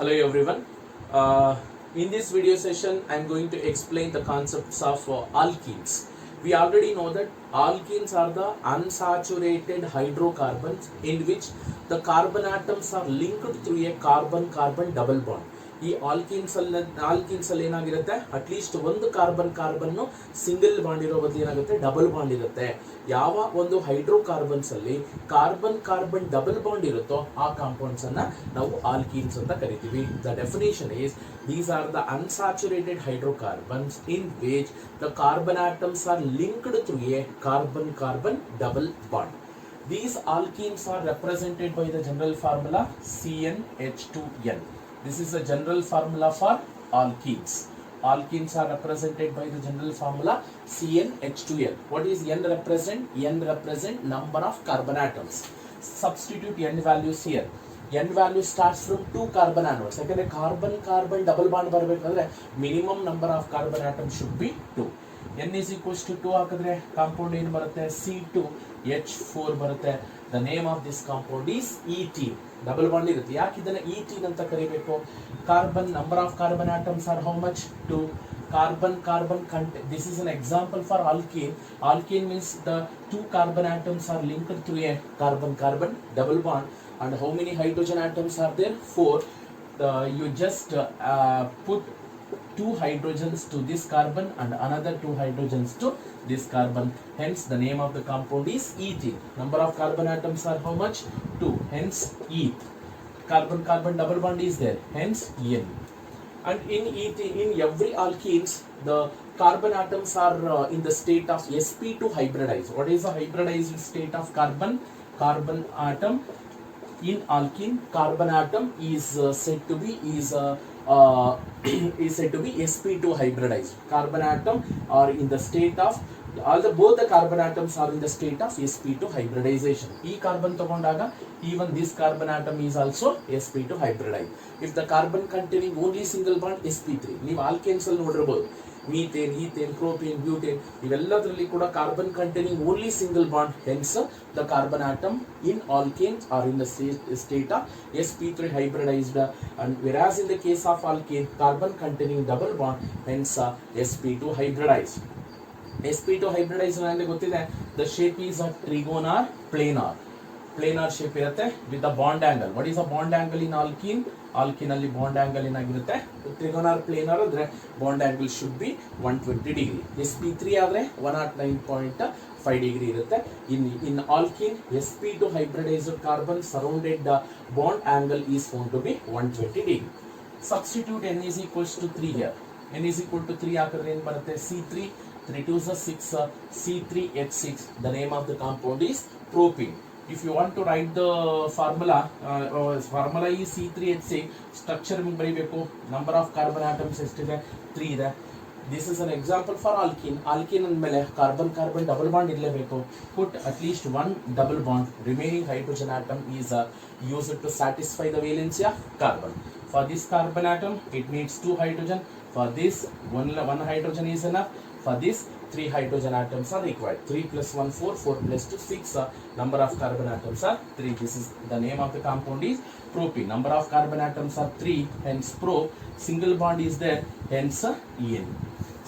Hello everyone. In this video session, I am going to explain the concepts of alkenes. We already know that alkenes are the unsaturated hydrocarbons in which the carbon atoms are linked through a carbon-carbon double bond. ಈ alkenes ಅಲ್ಲಿ ಏನಾಗಿರುತ್ತೆ at least ಒಂದು carbon single bond ಇರೋ ಬದಲು ಏನಾಗುತ್ತೆ double bond ಇರುತ್ತೆ. ಯಾವ ಒಂದು ಹೈಡ್ರೋಕಾರ್ಬನ್ಸ್ ಅಲ್ಲಿ ಕಾರ್ಬನ್ ಡಬಲ್ ಬಾಂಡ್ ಇರುತ್ತೋ ಆ ಕಾಂಪೌಂಡ್ಸ್ ಅನ್ನ ನಾವು ಆಲ್ಕೀನ್ಸ್ ಅಂತ ಕರಿತೀವಿ. The definition is these are the unsaturated hydrocarbons in which the carbon atoms are linked through a carbon double bond. These alkenes are represented by the general formula CnH2n. This is the general formula for alkenes. Alkenes are represented by the general formula CnH2n. What is N represent? N represent number of carbon atoms. Substitute N values here. N value starts from 2 carbon onwards. Second, carbon double bond barabekadre minimum number of carbon atoms should be 2. N is equals to 2 hakadre compound ಏನು ಬರುತ್ತೆ C2H4 ಬರುತ್ತೆ. The name of this compound is ethene. Double bond ಇರುತ್ತೆ. ಯಾಕೆ ಇದನ್ನ ethene ಅಂತ ಕರಿಬೇಕು? Carbon number of carbon atoms R how much? 2. Carbon content. This is an example for alkene. Alkene means the 2 carbon atoms are linked through a carbon double bond. And how many hydrogen atoms are there? 4. You just put 2 hydrogens to this carbon and another 2 hydrogens to this carbon. Hence the name of the compound is ethene. Number of carbon atoms are how much? 2. Hence eth. Carbon double bond is there. Hence En. And in every alkenes, the carbon atoms are in the state of sp2 hybridized. What is the hybridized state of carbon atom? In alkene, carbon atom is said to be sp2 hybridized. Carbon atom are in the state of both the carbon atoms are in the state of sp2 hybridization. E carbon ತಗೊಂಡಾಗ even this carbon atom is also sp2 hybridized. If the carbon containing only single bond sp3, ನೀವು alkanes ಅಲ್ಲಿ ನೋಡಿರಬಹುದು methane, ethane, propane, butane ಇವೆಲ್ಲದರಲ್ಲಿ ಕೂಡ carbon containing only single bond. Hence the carbon atom in alkanes are in the state of sp3 hybridized, and whereas in the case of alkane carbon containing double bond, hence sp2 hybridized. sp2 hybridized ಅಂದ್ರೆ ಗೊತ್ತಿದೆ, the shape is a trigonal planar shape ಇರುತ್ತೆ with the bond angle. What is a bond angle in alkene? Alkene ಅಲ್ಲಿ bond angle ಏನಾಗಿರುತ್ತೆ? trigonal planar ಅಂದ್ರೆ bond angle should be 120 degree. sp3 ಆದ್ರೆ 109.5 degree ಇರುತ್ತೆ. in alkene sp2 hybridized carbon surrounded bond angle is found to be 120 degree. Substitute n is equals to 3 here. n is equal to 3 ಹಾಕಿದ್ರೆ ಏನು ಬರುತ್ತೆ? C3 3 2 is 6, C3H6. The name of the compound is propene. If you want to write the formula is C3H6. Structure ನಿಮಗೆ ಬರೀಬೇಕು. Number of carbon atoms ಎಷ್ಟಿದೆ? 3 ಇದೆ. This is an example for alkene. Alkene ಅಂದಮೇಲೆ carbon double bond ಇರಲೇಬೇಕು. Put at least one double bond. Remaining hydrogen atom is used to satisfy the valency of carbon. For this carbon atom, it needs 2 hydrogen. For this, one hydrogen is enough. For this, 3 hydrogen atoms are required. 3 plus 1 4, 4 plus 2 6. Number of carbon atoms are 3. This is the name of the compound is propene. Number of carbon atoms are 3. Hence pro. Single bond is there. Hence En.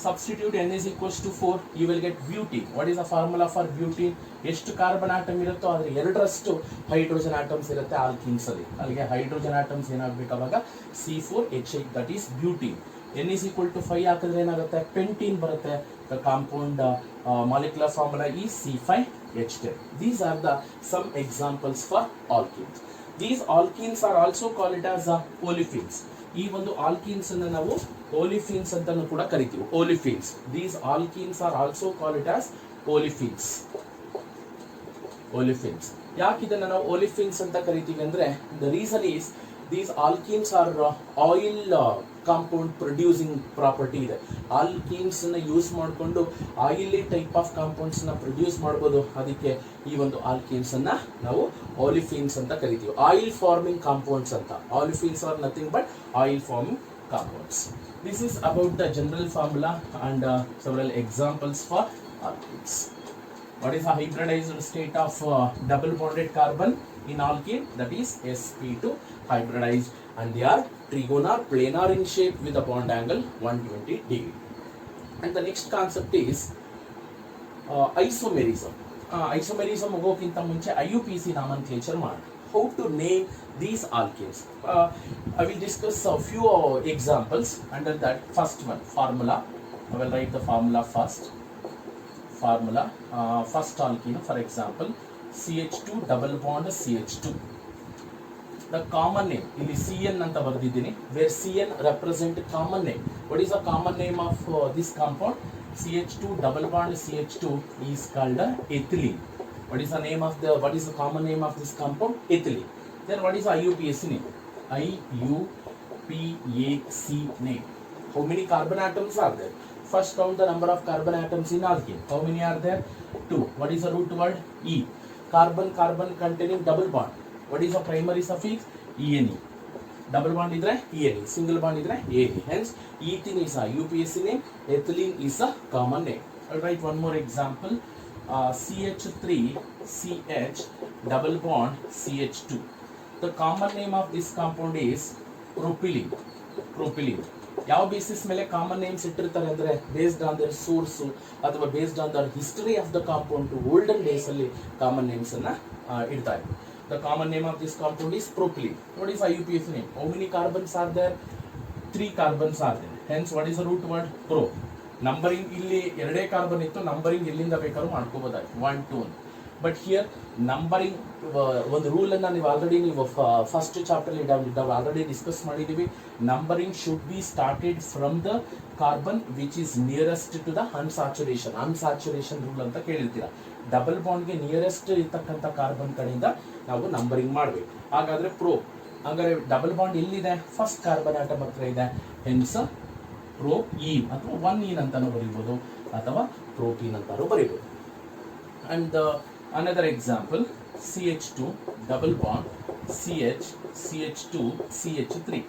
Substitute n is equals to 4. You will get butene. What is the formula for butene? ಎಷ್ಟು carbon atom ಇರುತ್ತೋ ಅದರ 2ರಷ್ಟು hydrogen atoms ಇರುತ್ತೆ alkenes ಅಲ್ಲಿ. ಅಲ್ಲಿಗೆ hydrogen atoms ಏನಾಗಬೇಕು ಅವಾಗ C4H8, that is butene. n is equal to 5 ಹಾಕಿದ್ರೆ ಏನಾಗುತ್ತೆ? ಪೆಂಟೀನ್ ಬರುತ್ತೆ. The compound molecular formula is C5H10. These are the some examples for alkenes. These alkenes are also called as olefins. ಈ ಒಂದು alkenes ಅನ್ನು ನಾವು olefins ಅಂತಾನೂ ಕೂಡ ಕರಿತೀವಿ. olefins. These alkenes are also called as olefins. ಯಾಕೆ ಇದನ್ನ ನಾವು olefins ಅಂತ ಕರಿತೀವಿ ಅಂದ್ರೆ the reason is these alkenes are oil compound producing property ಇದೆ. alkenes ಅನ್ನು ಯೂಸ್ ಮಾಡಿಕೊಂಡು ಆಯಿಲಿ ಟೈಪ್ ಆಫ್ ಕಾಂಪೌಂಡ್ಸ್ ನ ಪ್ರೊಡ್ಯೂಸ್ ಮಾಡಬಹುದು. ಅದಕ್ಕೆ ಈ ಒಂದು alkenes ಅನ್ನ ನಾವು olefins ಅಂತ ಕರಿತೀವಿ. ಆಯಿಲ್ ಫಾರ್ಮಿಂಗ್ ಕಾಂಪೌಂಡ್ಸ್ ಅಂತ. olefins are nothing but oil forming compounds. This is about the general formula and several examples for alkenes. What is a hybridized state of double bonded carbon in alkene? That is sp2 hybridized, and they are trigonal planar in shape with a bond angle 120 degree. And the next concept is isomerism. Isomerism ಹೋಗೋಕ್ಕಿಂತ ಮುಂಚೆ IUPAC nomenclature ಮಾಡೋಣ. How to name these alkanes. I will discuss a few examples. Under that, first one, formula. I will write the formula first. Formula, first alkene, for example, CH2 double bond CH2. The common name, ಇಲ್ಲಿ CN ಅಂತ ಬರೆದಿದ್ದೀನಿ, where CN represent common name. What is the common name of this compound? CH2 double bond CH2 is called ethylene. What is the common name of this compound? Ethylene. Then what is the IUPAC name? IUPAC name. How many carbon atoms are there? First count the number of carbon atoms in alkene. How many are there? 2. What is the root word? E. Carbon containing double bond. What is the primary suffix? ENE. Double bond idre ENE. Single bond idre AE. Hence, ethene is a IUPAC name. Ethylene is a common name. I'll write one more example. CH3CH double bond CH2. The common name of this compound is propylene. ಯಾವ basis ಮೇಲೆ common names ಇಟ್ಟಿರ್ತಾರೆ ಅಂದರೆ based on their source ಅಥವಾ based on their history of the compound. Olden days ಅಲ್ಲಿ common names ಅನ್ನ ಇಡ್ತಾ ಇದ್ರು. The common name of this compound is propylene. What is IUPAC name? How many carbons are there? 3 carbons are there. Hence, what is the root word? Pro. Numbering ಇಲ್ಲಿ 2 carbon ಇತ್ತು, numbering ಎಲ್ಲಿಂದ ಬೇಕಾದ್ರೂ ಮಾಡ್ಕೋಬೋದಾಯ್ತು, 1 2. But here numbering ಒಂದು rule ಅನ್ನ ನೀವು first chapter already discuss ಮಾಡಿದೀವಿ. Numbering should be started from the carbon which is nearest to the unsaturation rule ಅಂತ ಕೇಳಿರ್ತೀರ. ಡಬಲ್ ಬಾಂಡ್ಗೆ ನಿಯರೆಸ್ಟ್ ಇರ್ತಕ್ಕಂಥ ಕಾರ್ಬನ್ ಕಡೆಯಿಂದ ನಾವು ನಂಬರಿಂಗ್ ಮಾಡಬೇಕು. ಹಾಗಾದ್ರೆ ಪ್ರೋ, ಹಾಗಾದ್ರೆ ಡಬಲ್ ಬಾಂಡ್ ಎಲ್ಲಿದೆ? ಫಸ್ಟ್ ಕಾರ್ಬನ್ ಆಟಮ್ ಹತ್ರ ಇದೆ. ಹೆನ್ಸ್ ಪ್ರೋ ಈನ್ ಅಥವಾ 1 ಅಂತಾನು ಬರೀಬಹುದು ಅಥವಾ ಪ್ರೋಟೀನ್ ಅಂತಾನು ಬರೀಬಹುದು. And another example, CH2 double bond CH2 CH3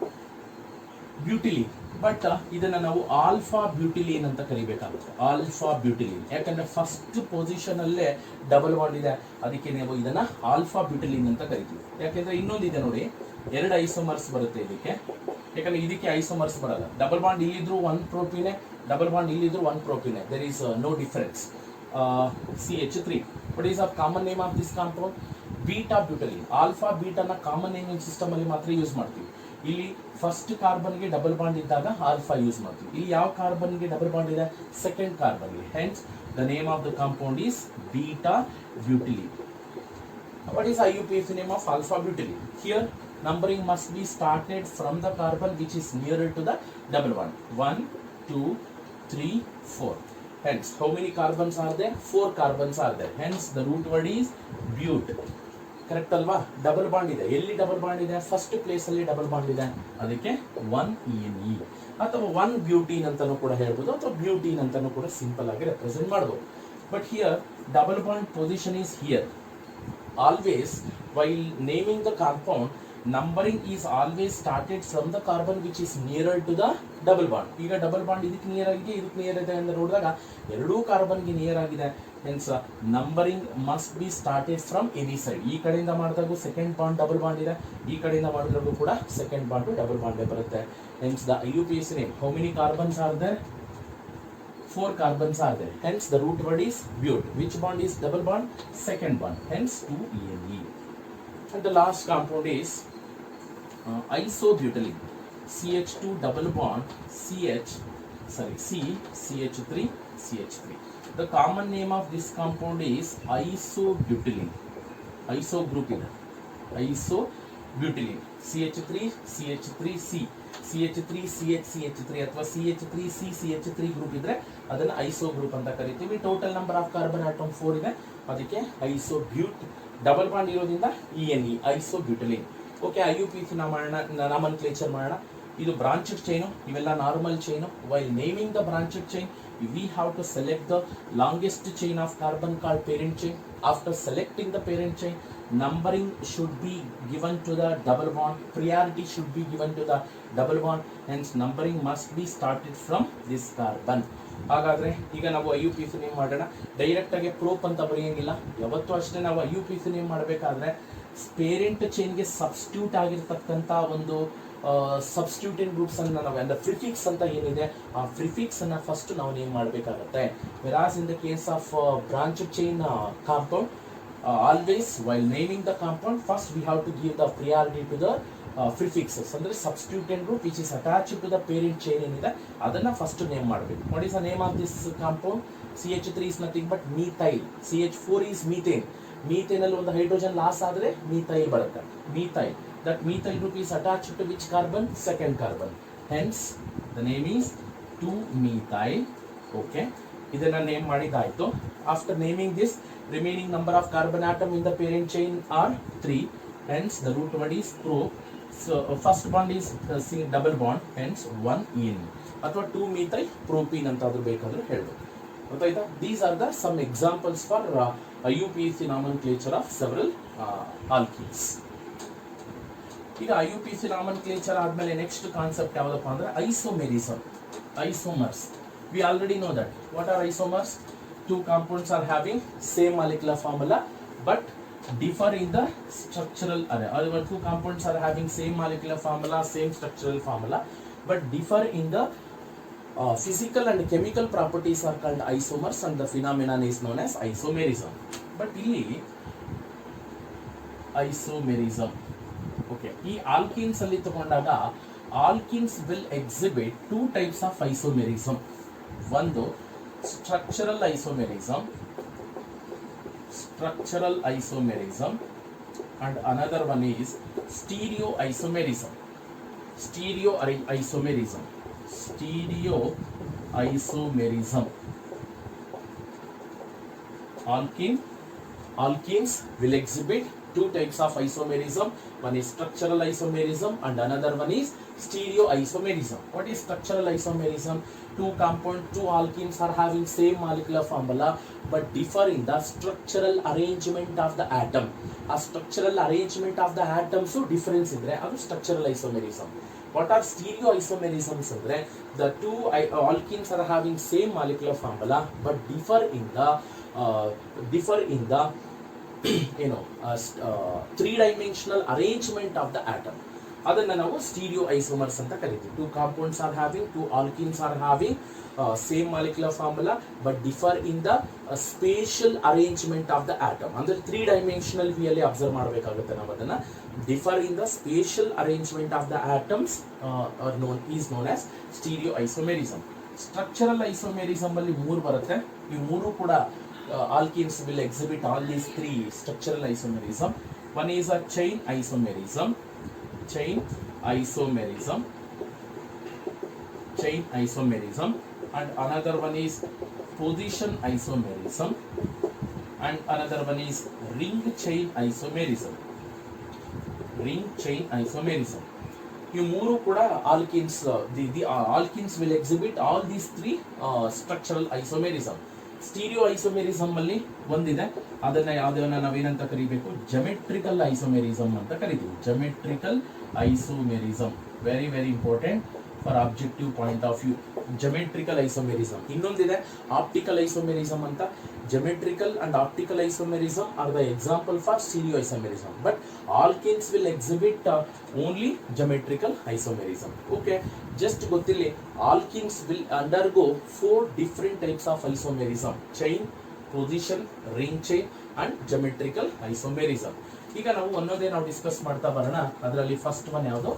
butylene. But ಇದನ್ನ ನಾವು ಆಲ್ಫಾ ಬ್ಯೂಟಿಲೀನ್ ಅಂತ ಕರಿಬೇಕಾಗುತ್ತೆ. ಆಲ್ಫಾ ಬ್ಯೂಟಿಲೀನ್ ಯಾಕಂದ್ರೆ ಫಸ್ಟ್ ಪೊಸಿಷನ್ ಅಲ್ಲೇ ಡಬಲ್ ಬಾಂಡ್ ಇದೆ, ಅದಕ್ಕೆ ನಾವು ಇದನ್ನ ಆಲ್ಫಾ ಬ್ಯೂಟಿಲೀನ್ ಅಂತ ಕರಿತೀವಿ. ಯಾಕೆಂದ್ರೆ ಇನ್ನೊಂದಿದೆ ನೋಡಿ, 2 ಐಸೋಮರ್ಸ್ ಬರುತ್ತೆ ಇದಕ್ಕೆ. ಯಾಕಂದ್ರೆ ಇದಕ್ಕೆ ಐಸೋಮರ್ಸ್ ಬರಲ್ಲ. ಡಬಲ್ ಬಾಂಡ್ ಇಲ್ಲಿದ್ರು 1 ಪ್ರೋಪೀನೆ, ಡಬಲ್ ಬಾಂಡ್ ಇಲ್ಲಿದ್ರು 1 ಪ್ರೋಪೀನೆ. There is no difference. CH3. What is the common name of this compound? Beta butylene. Alpha beta ನ ಕಾಮನ್ ನೇಮಿಂಗ್ ಸಿಸ್ಟಮ್ ಅಲ್ಲಿ ಮಾತ್ರ ಯೂಸ್ ಮಾಡ್ತೀವಿ. ಇಲ್ಲಿ ಫಸ್ಟ್ ಕಾರ್ಬನ್ ಗೆ ಡಬಲ್ ಬಾಂಡ್ ಇದ್ದಾಗ ಆಲ್ಫಾ ಯೂಸ್ ಮಾಡ್ತೀವಿ. ಇಲ್ಲಿ ಯಾವ ಕಾರ್ಬನ್ ಗೆ ಡಬಲ್ ಬಾಂಡ್ ಇದೆ? ಸೆಕೆಂಡ್ ಕಾರ್ಬನ್ ಗೆ. Hence, the name of the compound is beta butylene. What is IUPAC name of alpha butylene? Here, numbering must be started from the carbon which is nearer to the double bond. 1 2 3 4. Hence, how many carbons are there? 4 carbons are there. Hence, the root word is but. Correct alva? Double bond ಇದೆ. ಎಲ್ಲಿ double bond ಇದೆ? First place ಅಲ್ಲಿ double bond ಇದೆ, ಅದಕ್ಕೆ 1 ENE ಅಥವಾ 1 ಬ್ಯೂಟೀನ್ ಅಂತಾನೂ ಕೂಡ ಹೇಳ್ಬೋದು, ಅಥವಾ ಬ್ಯೂಟೀನ್ ಅಂತಾನೂ ಕೂಡ ಸಿಂಪಲ್ ಆಗಿ ರೆಪ್ರೆಸೆಂಟ್ ಮಾಡಬಹುದು. But here double bond position is here. Always while naming the compound, numbering is always started from the carbon which is nearer to the double bond. ಈಗ ಡಬಲ್ ಬಾಂಡ್ ಇದಕ್ಕೆ ನಿಯರ್ ಆಗಿದೆ, ಇದಕ್ಕೆ near ಇದೆ ಅಂತ ನೋಡಿದಾಗ ಎರಡೂ ಕಾರ್ಬನ್ಗೆ near ಆಗಿದೆ. Hence numbering must be started from any side. ಈ ಕಡೆಯಿಂದ ಮಾಡಿದಾಗೂ ಸೆಕೆಂಡ್ ಬಾಂಡ್ ಡಬಲ್ ಬಾಂಡ್ ಇದೆ, ಈ ಕಡೆಯಿಂದ ಮಾಡಿದಾಗೂ ಕೂಡ ಸೆಕೆಂಡ್ ಬಾಂಡ್ ಡಬಲ್ ಬಾಂಡ್ ಬರುತ್ತೆ. Hence the IUPAC name. How many carbons are there? 4 carbons are there. Hence the root word is but. Which bond is double bond? Second bond. Hence 2 ENE. And the last compound is isobutylene. CH2 double bond CH3 CH3. The common name of this compound is isobutylene. Iso group ಇದೆ. Isobutylene. CH3CH3C CH3CH ಅಥವಾ CH3CCH3 group ಇದ್ರೆ ಅದನ್ನ iso group ಅಂತ ಕರಿತೀವಿ. Total number of carbon atom 4 ಇದೆ, ಅದಕ್ಕೆ isobut. Double bond ಇರೋದ್ರಿಂದ ENE isobutylene. Okay, IUPAC nomenclature ಮಾಡೋಣ. ಇದು ಬ್ರಾಂಚೆಡ್ ಚೈನು, ಇವೆಲ್ಲ normal chain. While naming the branched chain, we have to select the longest chain of carbon called parent chain. After selecting the parent chain, numbering should be given to the double bond. Priority should be given to the double bond. Hence, numbering must be started from this carbon. ಹಾಗಾದ್ರೆ ಈಗ ನಾವು IUPAC name ಮಾಡೋಣ. Direct ಆಗಿ ಪ್ರೋಪ್ ಅಂತ ಬರೆಯಂಗಿಲ್ಲ. ಯಾವತ್ತೂ ಅಷ್ಟೇ ನಾವು IUPAC name ಮಾಡಬೇಕಾದ್ರೆ ಪೇರೆಂಟ್ ಚೈನ್ಗೆ ಸಬ್ಸ್ಟಿಟ್ಯೂಟ್ ಆಗಿರ್ತಕ್ಕಂಥ ಒಂದು ಸಬ್ಸ್ಟಿಟ್ಯೂಟಿಂಗ್ ಗ್ರೂಪ್ಸ್ ಅನ್ನು ನಾವು ಅಂದ್ರೆ ಪ್ರಿಫಿಕ್ಸ್ ಅಂತ ಏನಿದೆ ಆ ಪ್ರಿಫಿಕ್ಸ್ ಅನ್ನ ಫಸ್ಟ್ ನಾವು ನೇಮ್ ಮಾಡಬೇಕಾಗುತ್ತೆ. Whereas in the case of branch chain compound, always while naming the compound first we have to give the priority to the prefixes ಅಂದ್ರೆ substituent group which is attached to the parent chain ಏನಿದೆ ಅದನ್ನ first name ಮಾಡಬೇಕು. what is the name of this compound? CH3 is nothing but methyl, CH4 is methane. methane ಅಲ್ಲಿ ಒಂದು hydrogen loss ಆದ್ರೆ methyl ಬರುತ್ತೆ, methyl. that methyl group is attached to which carbon? second carbon, hence the name is 2-methyl. okay, ಇದನ್ನ name ಮಾಡಿದಾಯ್ತು. after naming this, remaining number of carbon atom in the parent chain are 3, hence the root word is pro. So first bond is double bond, hence 1-ene ಅಥವಾ 2-methyl propene ಅಂತಾದ್ರೂ ಬೇಕಾದ್ರೂ ಹೇಳ್ಬೋದು. ಗೊತ್ತಾಯ್ತಾ? these are the some examples for IUPAC nomenclature of several alkenes. ಈಗ IUPAC nomenclature ಆದ್ಮೇಲೆ next concept ಯಾವ್ದಪ್ಪ ಅಂದ್ರೆ isomerism, isomers. we already know that. what are isomers? two compounds are having same molecular formula but differ in the structural array. Or two compounds are having same molecular formula, same structural formula, but differ in the physical and chemical properties are called isomers, and the phenomenon is known as isomerism. but ಇಲ್ಲಿ isomerism, okay, ಈ alkenes ಅಲ್ಲಿ ತಗೊಂಡಾಗ alkenes will exhibit two types of isomerism. ಒಂದು structural isomerism and another one is stereoisomerism. Alkenes will exhibit two types of isomerism. one is structural isomerism and another one is stereoisomerism. what is structural isomerism? two alkenes are having same molecular formula but differ in the structural arrangement of the atom. a structural arrangement of the atoms difference idre adu structural isomerism. what are stereoisomerisms andre the two alkenes are having same molecular formula but differ in the three-dimensional arrangement of the atom. ಅದನ್ನ ನಾವು stereoisomers ಅಂತ ಕರಿತೀವಿ. two compounds are having, two alkenes are having same molecular formula but differ in the spatial arrangement of the atom. ಅಂದ್ರೆ 3-dimensional view ಅಲ್ಲಿ observe ಮಾಡಬೇಕಾಗುತ್ತೆ ನಾವು ಅದನ್ನ. differ in the spatial arrangement of the atoms is known as stereoisomerism. structural isomerism ಅಲ್ಲಿ ಮೂರು ಬರುತ್ತೆ. ಈ ಮೂರು ಕೂಡ alkenes will exhibit all these three structural isomerism. one is a chain isomerism, and another one is position isomerism, and another one is ring chain isomerism. ಈ ಮೂರು ಕೂಡ alkenes, the alkenes will exhibit all these three structural isomerism. stereoisomerism ಅಲ್ಲಿ ಒಂದಿದೆ, ಅದನ್ನ ಯಾವ್ದನ್ನ ನಾವೇನಂತ ಕರಿಬೇಕು? geometrical isomerism ಅಂತ ಕರಿತೀವಿ. geometrical isomerism, very very important for objective point of view. geometrical isomerism. ಇನ್ನೊಂದಿದೆ optical isomerism ಅಂತ. geometrical and optical isomerism are the example for stereoisomerism, but alkenes will exhibit only geometrical isomerism. okay, just ಗೊತ್ತಿಲ್ಲ, alkenes will undergo 4 different types of isomerism: chain, position, ring chain and geometrical isomerism. ಈಗ ನಾವು ಒಂದೊಂದೇ ನಾವು discuss ಮಾಡ್ತಾ ಬರೋಣ. ಅದರಲ್ಲಿ first one ಯಾವುದು?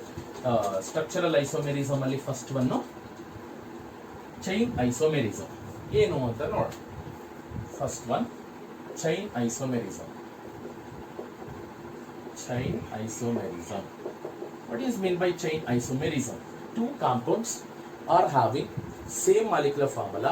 Structural isomerism ಅಲ್ಲಿ ಫಸ್ಟ್ ಒನ್ ಚೈನ್ ಐಸೋಮೆರಿಸಮ್. ಏನು ಅಂತ ನೋಡೋಣ. First one chain isomerism. What is meant by chain isomerism? Two compounds are having same molecular formula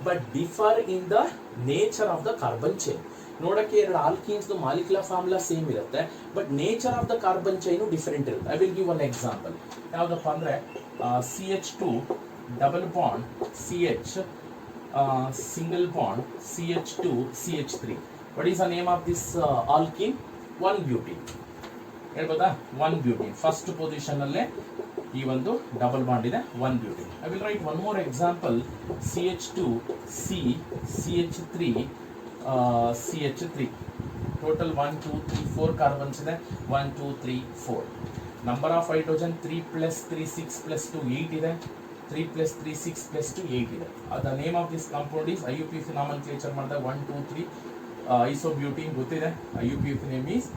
but differ in the nature of the carbon chain. ನೋಡಕ್ಕೆ ಎರಡು alkenes molecular formula same ಇರುತ್ತೆ but nature of the carbon chain different ಇರುತ್ತೆ. I will give one example. ಯಾವುದಪ್ಪ ಅಂದರೆ CH2 double bond CH single bond CH2 CH3. what is the name of this alkene? 1-butene. ಹೇಳ್ಬೋದಾ? 1-butene. First position ಅಲ್ಲೇ ಈ ಒಂದು double bond ಇದೆ, 1-butene. I will right one more example. CH2 C CH3 CH3. Total 1 2 3 4 carbons ಇದೆ. 1 2 3 4. Number of hydrogen 3 plus 3 6 plus 2 8 ಇದೆ. 3 plus 3 6 plus 2 8 ಇದೆ. The name of this compound is IUPAC ನಾಮನ್ಕ್ಲೇಚರ್ ಮಾಡಿದಾಗ 1 2 3 ಐಸೋಬ್ಯೂಟೀನ್ ಗೊತ್ತಿದೆ. IUPAC name is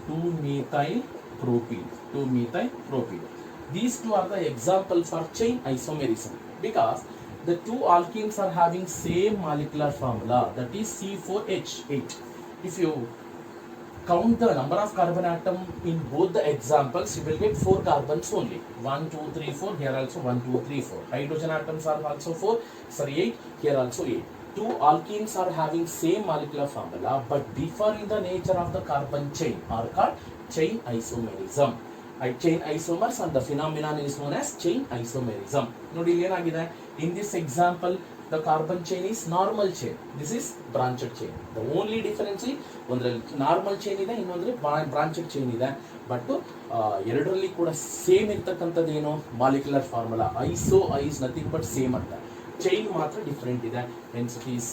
2-methyl propene. 2-methyl propene. These two are the example for chain isomerism because the two alkenes are having same molecular formula, that is C4H8. If you count the number of carbon atom in both the examples, you will get 4 carbons only. 1 2 3 4, here also 1 2 3 4. Hydrogen atoms are also 4, sorry 8, here also 8. Two alkenes are having same molecular formula but differ in the nature of the carbon chain are called chain isomerism. Chain isomers and the phenomenon is known as chain isomerism. ನೋಡಿ ಇಲ್ಲಿ ಏನಾಗಿದೆ, in this example the carbon chain is normal chain, this is branched chain. The only difference is ಒಂದರಲ್ಲಿ normal chain ಇದೆ, ಇನ್ನೊಂದ್ರಲ್ಲಿ branched chain ಇದೆ. But ಎರಡರಲ್ಲಿ ಕೂಡ same ಇರ್ತಕ್ಕಂಥದ್ದು ಏನು, molecular formula. Iso ice nothing but same ಅಂತ, ಚೈನ್ ಮಾತ್ರ different ಇದೆ. Hence it is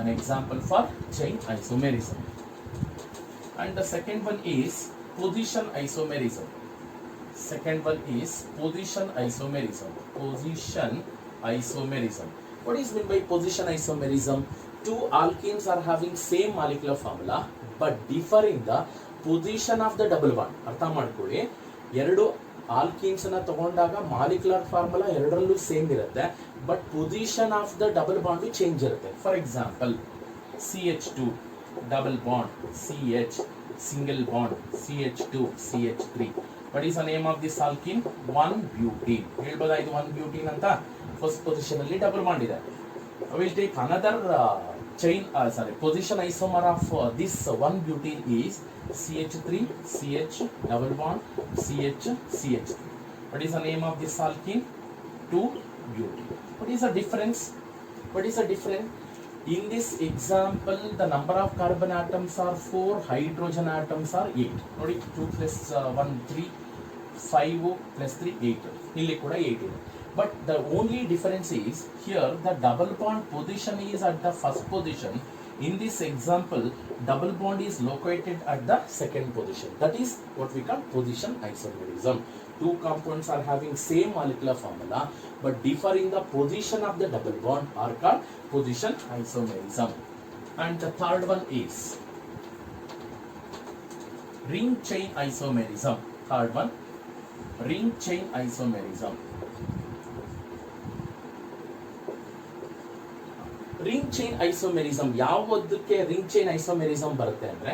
an example for chain isomerism. And the second one is position isomerism. Second one is position isomerism. Position isomerism. What is meant by position isomerism? Two alkenes are having same molecular formula but differ in the position of the double bond. ಅರ್ಥ ಮಾಡ್ಕೊಳ್ಳಿ, ಎರಡು alkenes ಅನ್ನ ತಗೊಂಡಾಗ molecular formula ಎರಡರಲ್ಲೂ same ಇರುತ್ತೆ but position of the double bond change ಇರುತ್ತೆ. For example CH2 double bond, CH single bond, CH2 CH3. What is the name of this alkene? 1-butene. ಹೇಳ್ಬೋದಾ ಇದು 1-butene ಅಂತ? ಫಸ್ಟ್ ಪೊಸಿಷನ್ ಅಲ್ಲಿ double bond ಇದೆ. I will take another position isomer of this 1-butene is CH3 CH double bond CH CH3. What is the name of this alkene? 2-butene. What is the difference? In this example, the number of carbon atoms are 4, hydrogen atoms are 8. ನೋಡಿ 2 plus 1 3, 5 plus 3 8. ಇಲ್ಲಿ ಕೂಡ 8 ಇದೆ. But the only difference is here the double bond position is at the first position. In this example, double bond is located at the second position. That is what we call position isomerism. Two compounds are having same molecular formula but differ in the position of the double bond are called position isomerism. And the third one is ring chain isomerism. Third one, ring chain isomerism. Ring chain isomerism ಯಾವುದಕ್ಕೆ ring chain isomerism ಬರುತ್ತೆ ಅಂದ್ರೆ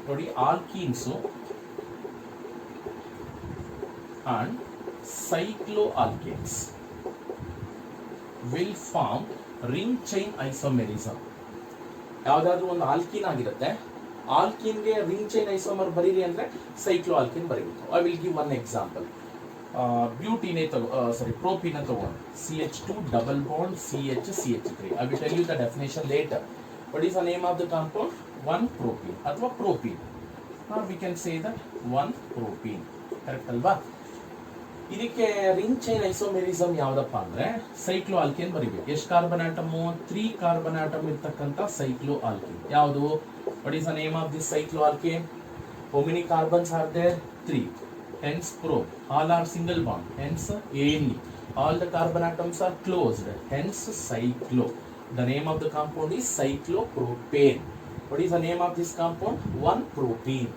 ನೋಡಿ, ಆಲ್ಕೀನ್ಸು and cycloalkanes will form ring chain isomerism. ಯಾವುದಾದ್ರೂ ಒಂದು alkene ಆಗಿರುತ್ತೆ, ಆಲ್ಕೀನ್ಗೆ ring chain isomer ಬರೀರಿ ಅಂದ್ರೆ cycloalkene ಬರೀಬೇಕು. I will give one example. ಬ್ಯೂಟಿನೇ propene ತಗೊಂಡು CH2 double bond CH CH3. I will tell you the definition later. What is the name of the compound? 1-propene ಅಥವಾ propene, or we can say that 1-propene. Correct ಅಲ್ವಾ? ಇದಕ್ಕೆ ring chain isomerism ಯಾವ್ದಪ್ಪ ಅಂದ್ರೆ cyclo alkane ಬರೀಬೇಕು. ಎಷ್ಟು carbon atom? 3 carbon atom ಇರ್ತಕ್ಕಂಥ cycloalkane. ಯಾವುದು? What is the name of this cycloalkane? How many carbons are there? 3. hence pro. All are single bond, hence ANE. All the carbon atoms are closed, hence cyclo. The name of the compound is cyclopropane. What is the name of this compound? 1-propene.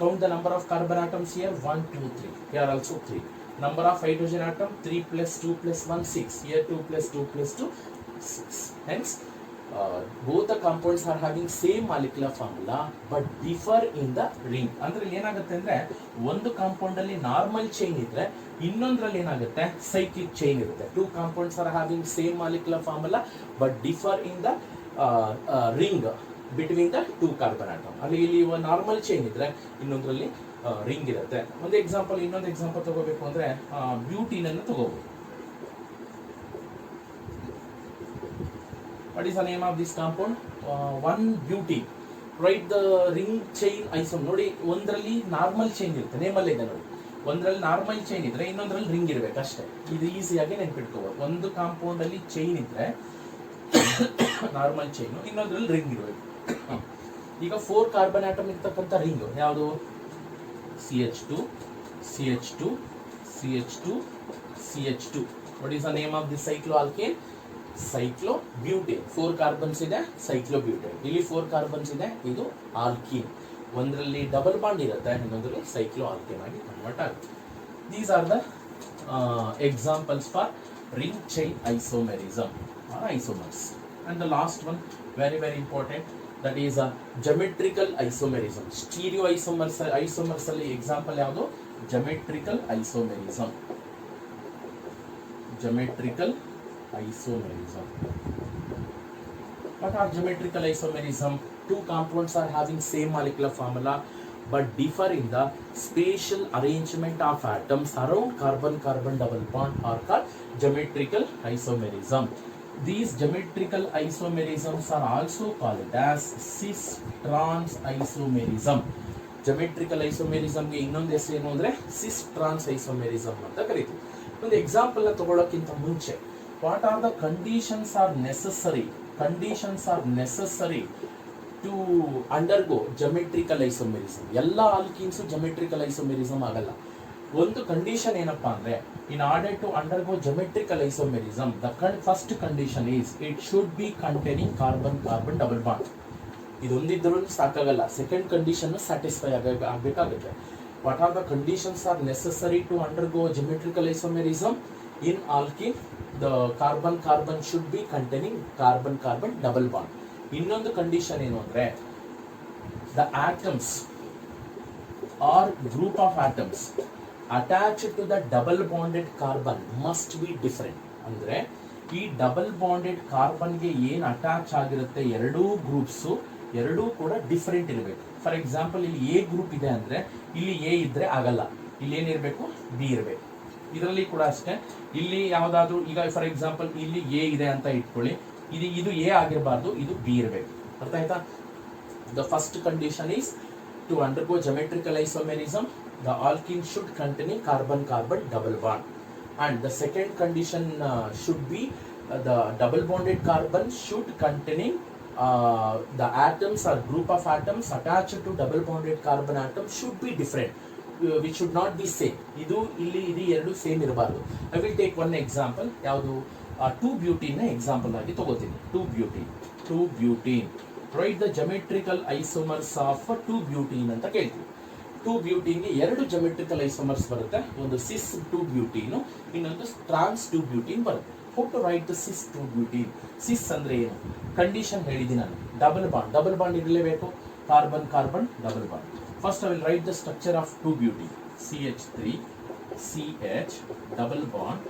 Count the number of carbon atoms here. 1 2 3. Here also 3. Number of hydrogen atom 3 plus 2 plus 1 6. Here 2 plus 2 plus 2 6. Hence both the compounds are having same molecular formula but differ in the ring. ಅಂದ್ರೆ ಏನಾಗುತ್ತೆ ಅಂದ್ರೆ ಒಂದು compound ಅಲ್ಲಿ normal chain ಇದ್ರೆ ಇನ್ನೊಂದರಲ್ಲಿ ಏನಾಗುತ್ತೆ cyclic chain ಇರುತ್ತೆ. Two compounds are having same molecular formula but differ in the ring between the two carbon atom. ಅಲ್ಲಿ ಇಲ್ಲಿ ನಾರ್ಮಲ್ ಚೈನ್ ಇದ್ರೆ ಇನ್ನೊಂದರಲ್ಲಿ ರಿಂಗ್ ಇರುತ್ತೆ. ಒಂದು ಎಕ್ಸಾಂಪಲ್, ಇನ್ನೊಂದು ಎಕ್ಸಾಂಪಲ್ ತಗೋಬೇಕು ಅಂದ್ರೆ ಬ್ಯೂಟೀನ್ ಅನ್ನು ತಗೋಬಹುದು. What is the name of this compound? 1-butene. Write the ring chain isomer. ನೋಡಿ ಒಂದರಲ್ಲಿ ನಾರ್ಮಲ್ ಚೈನ್ ಇರುತ್ತೆ, ನೇಮಲ್ಲೇ ಇದೆ ನೋಡಿ. ಒಂದರಲ್ಲಿ ನಾರ್ಮಲ್ ಚೈನ್ ಇದ್ರೆ ಇನ್ನೊಂದರಲ್ಲಿ ರಿಂಗ್ ಇರಬೇಕು ಅಷ್ಟೇ. ಇದು ಈಸಿಯಾಗಿ ನೆನ್ಪಿಟ್ಕೋಬಹುದು. ಒಂದು ಕಾಂಪೌಂಡ್ ಅಲ್ಲಿ ಚೈನ್ ಇದ್ರೆ ನಾರ್ಮಲ್ ಚೈನ್, ಇನ್ನೊಂದರಲ್ಲಿ ರಿಂಗ್ ಇರಬೇಕು. ಈಗ 4 ಕಾರ್ಬನ್ ಆಟಮ್ ಇರ್ತಕ್ಕಂಥ ರಿಂಗ್ ಯಾವುದು? CH2 CH2, CH2, CH2. What is the name of this cycloalkane? Cyclobutane. 4 carbons ಇದೆ, cyclobutane. ಇಲ್ಲಿ 4 ಕಾರ್ಬನ್ಸ್ ಇದೆ, ಇದು ಆಲ್ಕೀನ್. ಒಂದರಲ್ಲಿ ಡಬಲ್ ಬಾಂಡ್ ಇರುತ್ತೆ, ಇನ್ನೊಂದರಲ್ಲಿ cycloalkane ಆಗಿ ಕನ್ವರ್ಟ್ ಆಗುತ್ತೆ. These are the examples for ring chain isomerism or isomers. And the last one, very very important, that is a geometrical isomerism. Stereo isomers ಅಲ್ಲಿ example ಯಾವುದು? Geometrical isomerism. Geometrical isomerism. What are geometrical isomerism? Two compounds are having same molecular formula but differ in the spatial arrangement of atoms around carbon-carbon double bond are called geometrical isomerism. These geometrical isomerisms are also called as cis-trans isomerism. Geometrical isomerism ಗೆ ಇನ್ನೊಂದು ಹೆಸರು ಏನು ಅಂದ್ರೆ cis-trans isomerism ಅಂತ ಕರೀತೀವಿ. ಒಂದು example ತಗೊಳ್ಳೋಕ್ಕಿಂತ ಮುಂಚೆ, what are the conditions are necessary to undergo geometrical isomerism? ಎಲ್ಲ ಆಲ್ಕೀನ್ಸ್ ಜಮೆಟ್ರಿಕಲ್ ಐಸೋಮೆರಿಸಮ್ ಆಗಲ್ಲ. ಒಂದು ಕಂಡೀಷನ್ ಏನಪ್ಪಾ ಅಂದ್ರೆ, in order to undergo geometrical isomerism, the first condition is it should be containing carbon carbon double bond. ಇದೊಂದಿದ್ರೂ ಸಾಕಾಗಲ್ಲ, second condition satisfy ಆಗಬೇಕಾಗುತ್ತೆ. What are the conditions are necessary to undergo geometrical isomerism? In alkene the carbon carbon should be containing carbon carbon double bond. ಇನ್ನೊಂದು condition ಏನು ಅಂದ್ರೆ, the atoms or group of atoms attached to the double bonded carbon must be different. ಅಂದ್ರೆ ಈ double bonded ಕಾರ್ಬನ್ಗೆ ಏನು attach ಆಗಿರುತ್ತೆ ಎರಡೂ groups ಎರಡೂ ಕೂಡ ಡಿಫರೆಂಟ್ ಇರಬೇಕು. ಫಾರ್ ಎಕ್ಸಾಂಪಲ್, ಇಲ್ಲಿ ಎ ಗ್ರೂಪ್ ಇದೆ ಅಂದ್ರೆ ಇಲ್ಲಿ ಎ ಇದ್ರೆ ಆಗಲ್ಲ, ಇಲ್ಲಿ ಏನಿರಬೇಕು? ಬಿ ಇರಬೇಕು. ಇದರಲ್ಲಿ ಕೂಡ ಅಷ್ಟೇ, ಇಲ್ಲಿ ಯಾವ್ದಾದ್ರು ಈಗ ಫಾರ್ ಎಕ್ಸಾಂಪಲ್ ಇಲ್ಲಿ ಎ ಇದೆ ಅಂತ ಇಟ್ಕೊಳ್ಳಿ, ಇದು ಎ ಆಗಿರಬಾರ್ದು, ಇದು ಬಿ ಇರಬೇಕು. ಅರ್ಥ ಆಯ್ತಾ? The first condition is to undergo geometrical isomerism, the alkene should containing carbon carbon double bond. And the second condition should be the double bonded carbon should containing the atoms or group of atoms attached to double bonded carbon atom should be different, which should not be same. ಇದು ಇಲ್ಲಿ ಇದು ಎರಡು same ಇರಬಾರ್ದು. I will take one example. ಯಾವುದು? 2-butene ನ example ಆಗಿ ತಗೋತೀನಿ. 2-butene. Write the geometrical isomers of 2-butene ಅಂತ ಕೇಳ್ತೀವಿ. 2-butene ಗೆ ಎರಡು ಜಮೆಟ್ರಿಕಲ್ ಐಸೋಮರ್ಸ್ ಬರುತ್ತೆ, ಒಂದು ಸಿಸ್ 2-butene, ಇನ್ನೊಂದು ಟ್ರಾನ್ಸ್ 2-butene ಬರುತ್ತೆ. How to write the cis 2-butene? Cis ಅಂದ್ರೆ ಏನು? ಕಂಡೀಷನ್ ಹೇಳಿದ್ದೀನಿ ನಾನು, ಡಬಲ್ ಬಾಂಡ್ ಇರಲೇಬೇಕು, carbon carbon double bond. First I will write the structure of 2-butene. CH3 CH double bond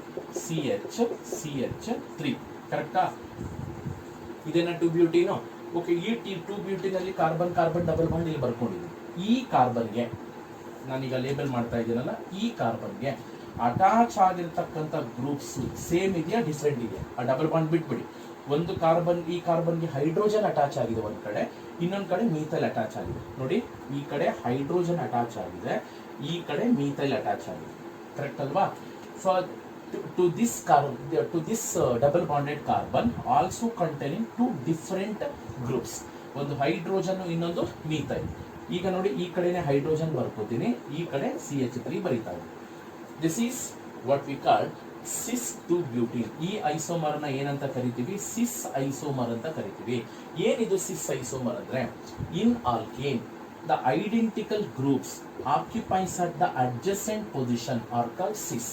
CH3. ಕರೆಕ್ಟಾ? ಇದೇನಾ 2-butene? ಓಕೆ, ಈ 2-butene ಅಲ್ಲಿ ಕಾರ್ಬನ್ ಕಾರ್ಬನ್ ಡಬಲ್ ಬಾಂಡ್ ಇಲ್ಲಿ ಬರ್ಕೊಂಡಿದ್ದೀನಿ. ಈ ಕಾರ್ಬನ್ಗೆ ನಾನೀಗ ಲೇಬಲ್ ಮಾಡ್ತಾ ಇದ್ದೀನಲ್ಲ, ಈ ಕಾರ್ಬನ್ಗೆ ಅಟ್ಯಾಚ್ ಆಗಿರ್ತಕ್ಕಂಥ ಗ್ರೂಪ್ಸ್ ಸೇಮ್ ಇದೆಯಾ ಡಿಫ್ರೆಂಟ್ ಇದೆಯಾ? ಆ ಡಬಲ್ ಬಾಂಡ್ ಬಿಟ್ಬಿಡಿ. ಒಂದು ಕಾರ್ಬನ್, ಈ ಕಾರ್ಬನ್ಗೆ ಹೈಡ್ರೋಜನ್ ಅಟ್ಯಾಚ್ ಆಗಿದೆ ಒಂದ್ ಕಡೆ, ಇನ್ನೊಂದ್ ಕಡೆ ಮೀಥೈಲ್ ಅಟ್ಯಾಚ್ ಆಗಿದೆ. ನೋಡಿ, ಈ ಕಡೆ ಹೈಡ್ರೋಜನ್ ಅಟ್ಯಾಚ್ ಆಗಿದೆ, ಈ ಕಡೆ ಮೀಥೈಲ್ ಅಟ್ಯಾಚ್ ಆಗಿದೆ. ಕರೆಕ್ಟ್ ಅಲ್ವಾ? For to this double bonded carbon also containing two different groups, ಒಂದು ಹೈಡ್ರೋಜನ್ ಇನ್ನೊಂದು ಮೀಥೈಲ್. ಈಗ ನೋಡಿ, ಈ ಕಡೆನೆ ಹೈಡ್ರೋಜನ್ ಬರ್ಕೋತೀನಿ, ಈ ಕಡೆ CH3 ಬರೀತಾ ಇದೆ. This is what we call cis 2-butene. ಈ ಐಸೋಮರ್ ನ ಏನಂತ ಕರಿತೀವಿ? ಸಿಸ್ ಐಸೋಮರ್ ಅಂತ ಕರಿತೀವಿ. ಏನಿದು ಸಿಸ್ ಐಸೋಮರ್ ಅಂದ್ರೆ, in alkane the identical groups occupies at the adjacent position are called cis.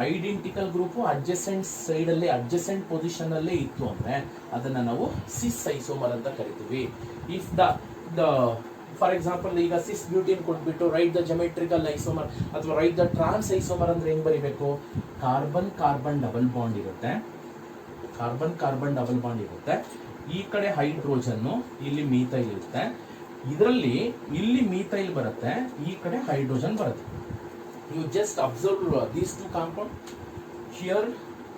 Identical group adjacent side ಅಲ್ಲಿ ಅಡ್ಜಸೆಂಟ್ ಪೊಸಿಷನ್ ಅಲ್ಲೇ ಇತ್ತು ಅಂದ್ರೆ ಅದನ್ನ ನಾವು ಸಿಸ್ ಐಸೋಮರ್ ಅಂತ ಕರಿತೀವಿ. ಇಫ್ ದ ಫಾರ್ ಎಕ್ಸಾಂಪಲ್, ಈಗ ಸಿಸ್ ಬ್ಯೂಟೀನ್ ಕೊಟ್ಬಿಟ್ಟು ರೈಟ್ ದ ಜಮೆಟ್ರಿಕಲ್ ಐಸೋಮರ್ ಅಥವಾ ರೈಟ್ ದ ಟ್ರಾನ್ಸ್ ಐಸೋಮರ್ ಅಂದ್ರೆ ಹೆಂಗ್ ಬರಿಬೇಕು? ಕಾರ್ಬನ್ ಕಾರ್ಬನ್ ಡಬಲ್ ಬಾಂಡ್ ಇರುತ್ತೆ, ಈ ಕಡೆ ಹೈಡ್ರೋಜನ್, ಇಲ್ಲಿ ಮೀಥೈಲ್ ಇರುತ್ತೆ, ಇದರಲ್ಲಿ ಇಲ್ಲಿ ಮೀಥೈಲ್ ಬರುತ್ತೆ, ಈ ಕಡೆ ಹೈಡ್ರೋಜನ್ ಬರುತ್ತೆ. You just observe these two compounds. Here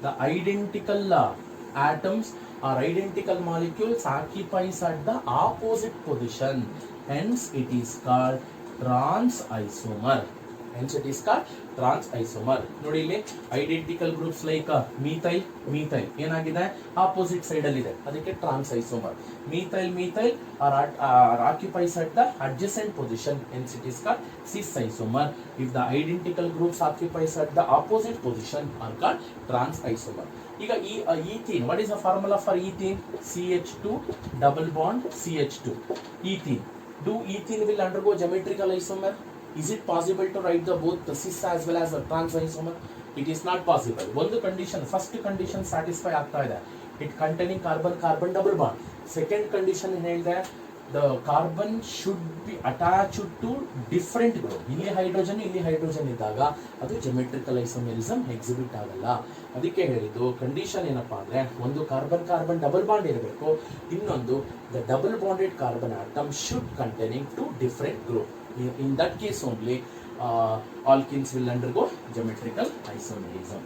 the identical atoms or identical molecules occupies at the opposite position. Hence it is called trans isomer. Trans isomer. ನೋಡಿ ಇಲ್ಲಿ identical groups like methyl methyl ಏನಾಗಿದೆ opposite side ಅಲ್ಲಿ ಇದೆ, ಅದಕ್ಕೆ trans isomer. Methyl methyl are occupies at the adjacent position, hence it is called cis isomer. If the identical groups occupies at the opposite position are called trans isomer. ಈಗ ethene, what is the formula for ethene? CH2 double bond CH2. ethene. Do ethene will undergo geometrical isomer? Is it possible to write the both the cis as well as the trans isomer? It is not possible. ಒಂದು condition, first condition satisfy ಆಗ್ತಾ ಇದೆ, it containing carbon carbon double bond. Second condition ಏನು ಹೇಳಿದೆ, the carbon should be attached to different group. ಇಲ್ಲಿ hydrogen ಇದ್ದಾಗ ಅದು ಜೆಮೆಟ್ರಿಕಲ್ isomerism exhibit ಆಗಲ್ಲ. ಅದಕ್ಕೆ ಹೇಳಿದ್ದು ಕಂಡೀಷನ್ ಏನಪ್ಪಾ ಅಂದ್ರೆ, ಒಂದು ಕಾರ್ಬನ್ ಕಾರ್ಬನ್ ಡಬಲ್ ಬಾಂಡ್ ಇರಬೇಕು, ಇನ್ನೊಂದು the double bonded carbon atom should containing two different group. In that case only alkenes will undergo geometrical isomerism.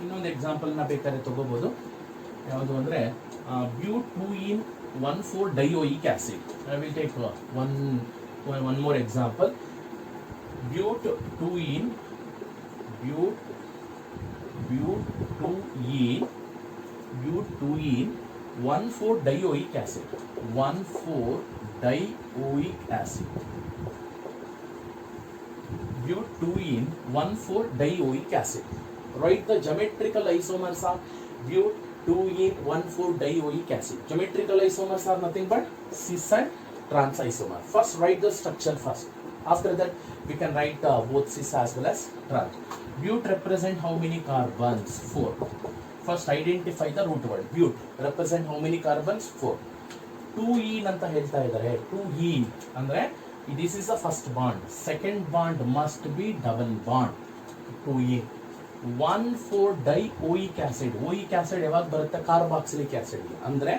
ಇನ್ನೊಂದು ಎಕ್ಸಾಂಪಲ್ ನ ಬೇಕಾದ್ರೆ ತಗೋಬಹುದು, ಯಾವುದು ಅಂದ್ರೆ butene 1,4 dioic acid. I will take one more example. butene 1,4 dioic acid. 1,4 dioic acid. Butene 1,4 dioic acid. Write the geometrical isomers of butene 1,4 dioic acid. Geometrical isomers are nothing but cis and trans isomer. First write the structure first. After that we can write both cis as well as trans. But represent how many carbons? 4. First identify the root word. But represent how many carbons? 4. 2ene ಅಂತ ಹೇಳ್ತಾ ಇದ್ದಾರೆ. 2ene ಅಂದ್ರೆ this is the first bond. Second bond must be double bond. 2ene. 1,4 dioic acid. oic acid ಯಾವಾಗ ಬರುತ್ತೆ? Carboxylic acid. ಅಂದ್ರೆ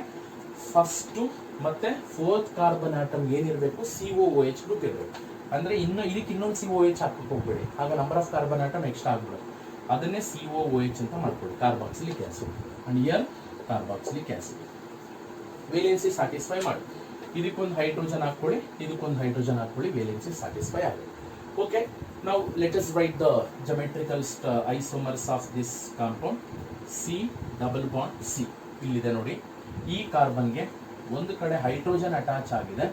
first ಮತ್ತೆ fourth carbon atom ಏನಿರಬೇಕು? COOH group ಇರಬೇಕು. ಅಂದ್ರೆ ಇದಕ್ಕೆ ಇನ್ನೊಂದು COH ಹಾಕಕ್ಕೆ ಹೋಗ್ಬೇಡಿ, ಆಗ number of carbon atom extra ಆಗ್ಬಿಡುತ್ತೆ. ಅದನ್ನೇ COOH ಅಂತ ಮಾಡ್ಕೊಳ್ಳಿ, carboxylic acid. And here carboxylic acid. Valency satisfy ಮಾಡಿ, ಇದಕ್ಕೊಂದು ಹೈಡ್ರೋಜನ್ ಹಾಕೊಳ್ಳಿ, ಇದಕ್ಕೊಂದು ಹೈಡ್ರೋಜನ್ ಹಾಕೊಳ್ಳಿ, ವೇಲೆನ್ಸಿ ಸ್ಯಾಟಿಸ್ಫೈ ಆಗುತ್ತೆ. ಓಕೆ, ನಾವು let us write the geometrical isomers of this compound. C double bond C ಇಲ್ಲಿದೆ ನೋಡಿ. ಈ ಕಾರ್ಬನ್ಗೆ ಒಂದು ಕಡೆ ಹೈಡ್ರೋಜನ್ ಅಟ್ಯಾಚ್ ಆಗಿದೆ,